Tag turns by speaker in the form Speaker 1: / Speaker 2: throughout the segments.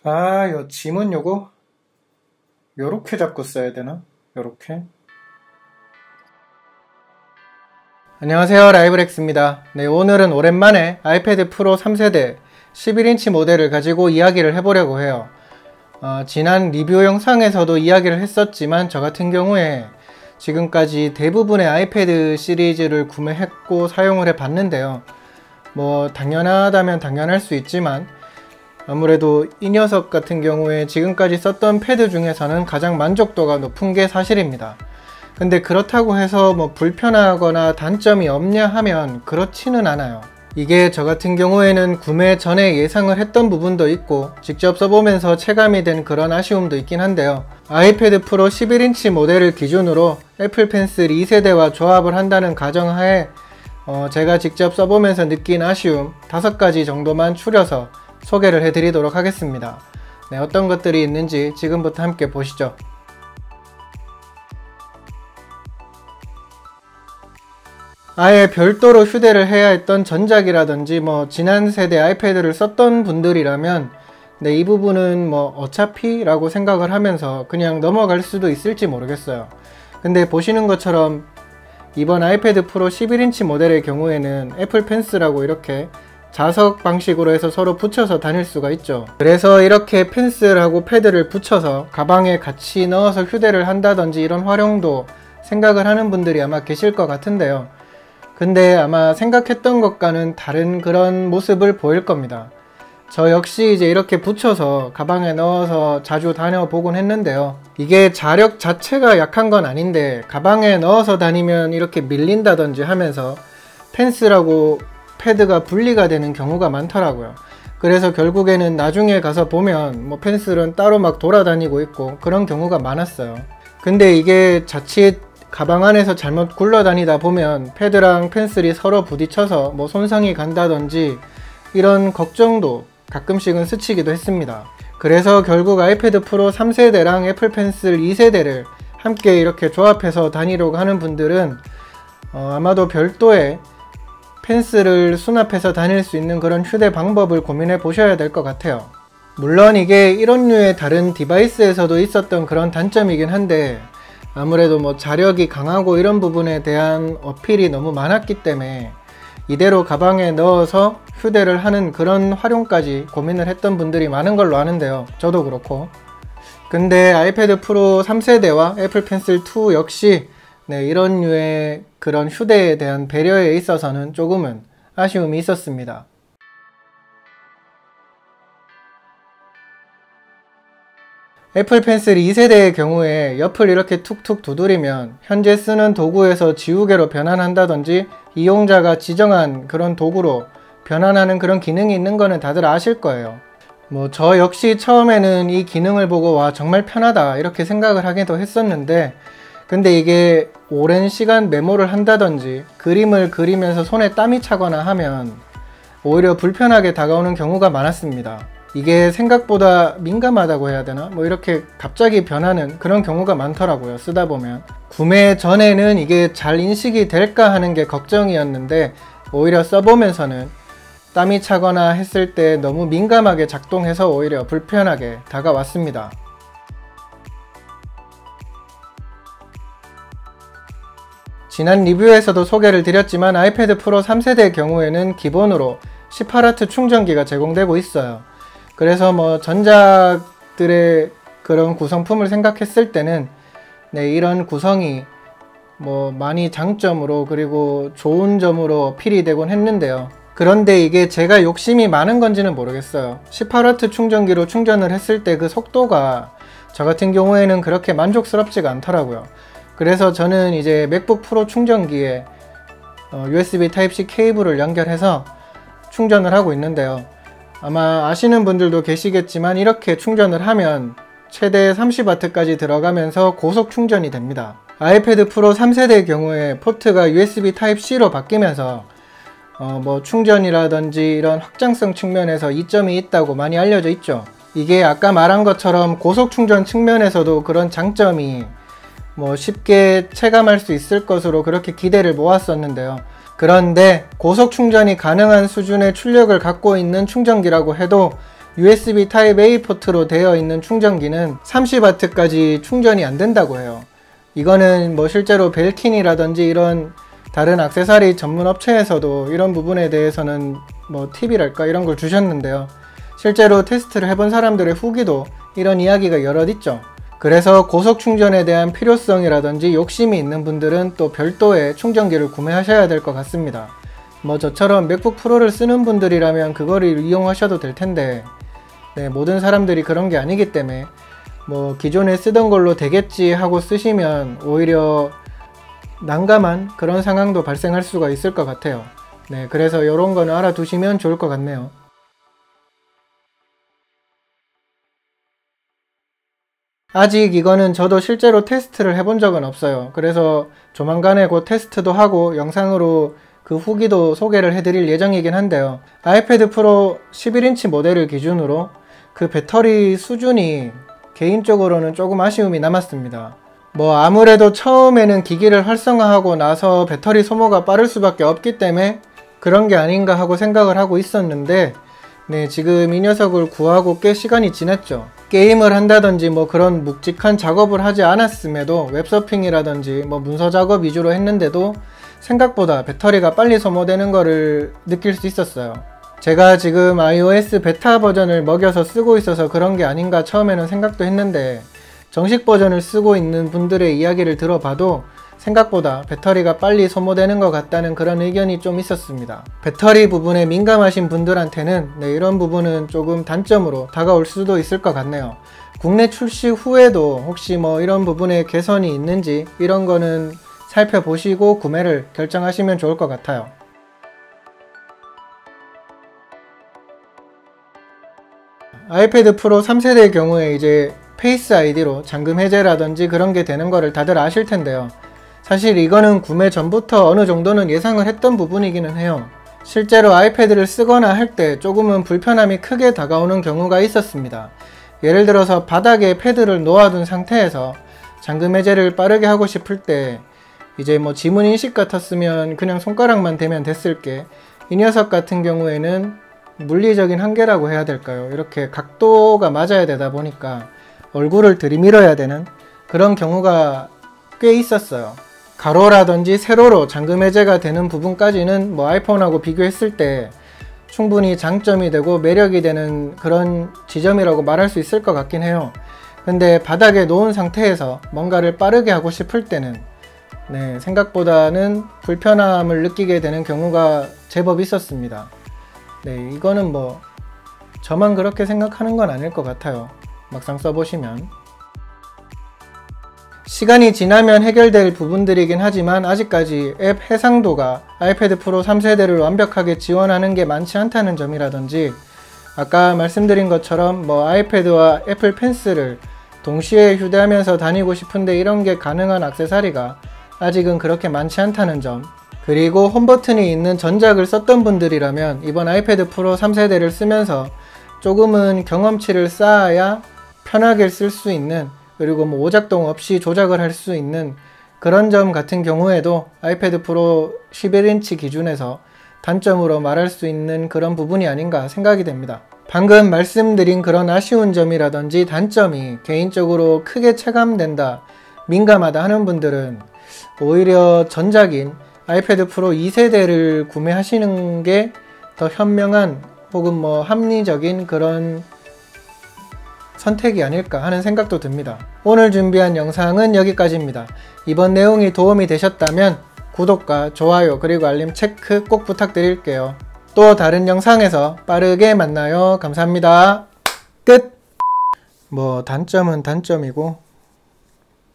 Speaker 1: 요 지문 요렇게 잡고 써야 되나? 요렇게. 안녕하세요, 라이브렉스입니다. 네, 오늘은 오랜만에 아이패드 프로 3세대 11인치 모델을 가지고 이야기를 해보려고 해요. 지난 리뷰 영상에서도 이야기를 했었지만 저 같은 경우에 지금까지 대부분의 아이패드 시리즈를 구매했고 사용을 해봤는데요. 뭐 당연하다면 당연할 수 있지만 아무래도 이 녀석 같은 경우에 지금까지 썼던 패드 중에서는 가장 만족도가 높은 게 사실입니다. 근데 그렇다고 해서 뭐 불편하거나 단점이 없냐 하면 그렇지는 않아요. 이게 저 같은 경우에는 구매 전에 예상을 했던 부분도 있고 직접 써보면서 체감이 된 그런 아쉬움도 있긴 한데요. 아이패드 프로 11인치 모델을 기준으로 애플 펜슬 2세대와 조합을 한다는 가정하에 제가 직접 써보면서 느낀 아쉬움 5가지 정도만 추려서 소개를 해드리도록 하겠습니다. 네, 어떤 것들이 있는지 지금부터 함께 보시죠. 아예 별도로 휴대를 해야 했던 전작이라든지 뭐 지난 세대 아이패드를 썼던 분들이라면 네, 이 부분은 뭐 어차피 라고 생각을 하면서 그냥 넘어갈 수도 있을지 모르겠어요. 근데 보시는 것처럼 이번 아이패드 프로 11인치 모델의 경우에는 애플 펜슬하고 이렇게 자석 방식으로 해서 서로 붙여서 다닐 수가 있죠. 그래서 이렇게 펜슬하고 패드를 붙여서 가방에 같이 넣어서 휴대를 한다든지 이런 활용도 생각을 하는 분들이 아마 계실 것 같은데요. 근데 아마 생각했던 것과는 다른 그런 모습을 보일 겁니다. 저 역시 이제 이렇게 붙여서 가방에 넣어서 자주 다녀보곤 했는데요. 이게 자력 자체가 약한 건 아닌데 가방에 넣어서 다니면 이렇게 밀린다든지 하면서 펜슬하고 패드가 분리가 되는 경우가 많더라고요. 그래서 결국에는 나중에 가서 보면 뭐 펜슬은 따로 막 돌아다니고 있고 그런 경우가 많았어요. 근데 이게 자칫 가방 안에서 잘못 굴러다니다 보면 패드랑 펜슬이 서로 부딪혀서 뭐 손상이 간다든지 이런 걱정도 가끔씩은 스치기도 했습니다. 그래서 결국 아이패드 프로 3세대랑 애플 펜슬 2세대를 함께 이렇게 조합해서 다니려고 하는 분들은 아마도 별도의 펜슬을 수납해서 다닐 수 있는 그런 휴대 방법을 고민해 보셔야 될 것 같아요. 물론 이게 이런 류의 다른 디바이스에서도 있었던 그런 단점이긴 한데 아무래도 뭐 자력이 강하고 이런 부분에 대한 어필이 너무 많았기 때문에 이대로 가방에 넣어서 휴대를 하는 그런 활용까지 고민을 했던 분들이 많은 걸로 아는데요. 저도 그렇고. 근데 아이패드 프로 3세대와 애플 펜슬 2 역시 네, 이런 류의 그런 휴대에 대한 배려에 있어서는 조금은 아쉬움이 있었습니다. 애플 펜슬 2세대의 경우에 옆을 이렇게 툭툭 두드리면 현재 쓰는 도구에서 지우개로 변환한다든지 이용자가 지정한 그런 도구로 변환하는 그런 기능이 있는 거는 다들 아실 거예요. 뭐 저 역시 처음에는 이 기능을 보고 와 정말 편하다 이렇게 생각을 하기도 했었는데 근데 이게 오랜 시간 메모를 한다든지 그림을 그리면서 손에 땀이 차거나 하면 오히려 불편하게 다가오는 경우가 많았습니다. 이게 생각보다 민감하다고 해야 되나? 뭐 이렇게 갑자기 변하는 그런 경우가 많더라고요. 쓰다 보면. 구매 전에는 이게 잘 인식이 될까 하는 게 걱정이었는데 오히려 써보면서는 땀이 차거나 했을 때 너무 민감하게 작동해서 오히려 불편하게 다가왔습니다. 지난 리뷰에서도 소개를 드렸지만 아이패드 프로 3세대의 경우에는 기본으로 18W 충전기가 제공되고 있어요. 그래서 뭐 전작들의 그런 구성품을 생각했을 때는 네, 이런 구성이 뭐 많이 장점으로 그리고 좋은 점으로 어필이 되곤 했는데요. 그런데 이게 제가 욕심이 많은 건지는 모르겠어요. 18W 충전기로 충전을 했을 때 그 속도가 저 같은 경우에는 그렇게 만족스럽지가 않더라고요. 그래서 저는 이제 맥북 프로 충전기에 USB 타입C 케이블을 연결해서 충전을 하고 있는데요. 아마 아시는 분들도 계시겠지만 이렇게 충전을 하면 최대 30W까지 들어가면서 고속 충전이 됩니다. 아이패드 프로 3세대의 경우에 포트가 USB 타입C로 바뀌면서 뭐 충전이라든지 이런 확장성 측면에서 이점이 있다고 많이 알려져 있죠. 이게 아까 말한 것처럼 고속 충전 측면에서도 그런 장점이 뭐 쉽게 체감할 수 있을 것으로 그렇게 기대를 모았었는데요. 그런데 고속 충전이 가능한 수준의 출력을 갖고 있는 충전기라고 해도 USB 타입-A 포트로 되어 있는 충전기는 30W까지 충전이 안 된다고 해요. 이거는 뭐 실제로 벨킨이라든지 이런 다른 액세서리 전문 업체에서도 이런 부분에 대해서는 뭐 팁이랄까 이런 걸 주셨는데요. 실제로 테스트를 해본 사람들의 후기도 이런 이야기가 여럿 있죠. 그래서 고속 충전에 대한 필요성이라든지 욕심이 있는 분들은 또 별도의 충전기를 구매하셔야 될 것 같습니다. 뭐 저처럼 맥북 프로를 쓰는 분들이라면 그거를 이용하셔도 될 텐데, 네, 모든 사람들이 그런 게 아니기 때문에 뭐 기존에 쓰던 걸로 되겠지 하고 쓰시면 오히려 난감한 그런 상황도 발생할 수가 있을 것 같아요. 네, 그래서 이런 거는 알아두시면 좋을 것 같네요. 아직 이거는 저도 실제로 테스트를 해본 적은 없어요. 그래서 조만간에 곧 테스트도 하고 영상으로 그 후기도 소개를 해드릴 예정이긴 한데요. 아이패드 프로 11인치 모델을 기준으로 그 배터리 수준이 개인적으로는 조금 아쉬움이 남았습니다. 뭐 아무래도 처음에는 기기를 활성화하고 나서 배터리 소모가 빠를 수밖에 없기 때문에 그런 게 아닌가 하고 생각을 하고 있었는데, 네, 지금 이 녀석을 구하고 꽤 시간이 지났죠. 게임을 한다든지 뭐 그런 묵직한 작업을 하지 않았음에도 웹서핑이라든지 뭐 문서 작업 위주로 했는데도 생각보다 배터리가 빨리 소모되는 거를 느낄 수 있었어요. 제가 지금 iOS 베타 버전을 먹여서 쓰고 있어서 그런 게 아닌가 처음에는 생각도 했는데, 정식 버전을 쓰고 있는 분들의 이야기를 들어봐도 생각보다 배터리가 빨리 소모되는 것 같다는 그런 의견이 좀 있었습니다. 배터리 부분에 민감하신 분들한테는 네, 이런 부분은 조금 단점으로 다가올 수도 있을 것 같네요. 국내 출시 후에도 혹시 뭐 이런 부분에 개선이 있는지 이런 거는 살펴보시고 구매를 결정하시면 좋을 것 같아요. 아이패드 프로 3세대의 경우에 이제 페이스 아이디로 잠금 해제라든지 그런 게 되는 거를 다들 아실 텐데요. 사실 이거는 구매 전부터 어느 정도는 예상을 했던 부분이기는 해요. 실제로 아이패드를 쓰거나 할 때 조금은 불편함이 크게 다가오는 경우가 있었습니다. 예를 들어서 바닥에 패드를 놓아둔 상태에서 잠금 해제를 빠르게 하고 싶을 때 이제 뭐 지문 인식 같았으면 그냥 손가락만 대면 됐을 게, 이 녀석 같은 경우에는 물리적인 한계라고 해야 될까요? 이렇게 각도가 맞아야 되다 보니까 얼굴을 들이밀어야 되는 그런 경우가 꽤 있었어요. 가로라든지 세로로 잠금 해제가 되는 부분까지는 뭐 아이폰하고 비교했을 때 충분히 장점이 되고 매력이 되는 그런 지점이라고 말할 수 있을 것 같긴 해요. 근데 바닥에 놓은 상태에서 뭔가를 빠르게 하고 싶을 때는 네, 생각보다는 불편함을 느끼게 되는 경우가 제법 있었습니다. 네, 이거는 뭐 저만 그렇게 생각하는 건 아닐 것 같아요. 막상 써보시면. 시간이 지나면 해결될 부분들이긴 하지만 아직까지 앱 해상도가 아이패드 프로 3세대를 완벽하게 지원하는 게 많지 않다는 점이라든지, 아까 말씀드린 것처럼 뭐 아이패드와 애플 펜슬을 동시에 휴대하면서 다니고 싶은데 이런 게 가능한 액세서리가 아직은 그렇게 많지 않다는 점, 그리고 홈 버튼이 있는 전작을 썼던 분들이라면 이번 아이패드 프로 3세대를 쓰면서 조금은 경험치를 쌓아야 편하게 쓸 수 있는, 그리고 뭐 오작동 없이 조작을 할 수 있는 그런 점 같은 경우에도 아이패드 프로 11인치 기준에서 단점으로 말할 수 있는 그런 부분이 아닌가 생각이 됩니다. 방금 말씀드린 그런 아쉬운 점이라든지 단점이 개인적으로 크게 체감된다, 민감하다 하는 분들은 오히려 전작인 아이패드 프로 2세대를 구매하시는 게 더 현명한 혹은 뭐 합리적인 그런 선택이 아닐까 하는 생각도 듭니다. 오늘 준비한 영상은 여기까지입니다. 이번 내용이 도움이 되셨다면 구독과 좋아요 그리고 알림 체크 꼭 부탁드릴게요. 또 다른 영상에서 빠르게 만나요. 감사합니다. 끝! 뭐 단점은 단점이고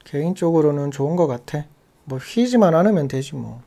Speaker 1: 개인적으로는 좋은 것 같아. 뭐 휘지만 않으면 되지 뭐.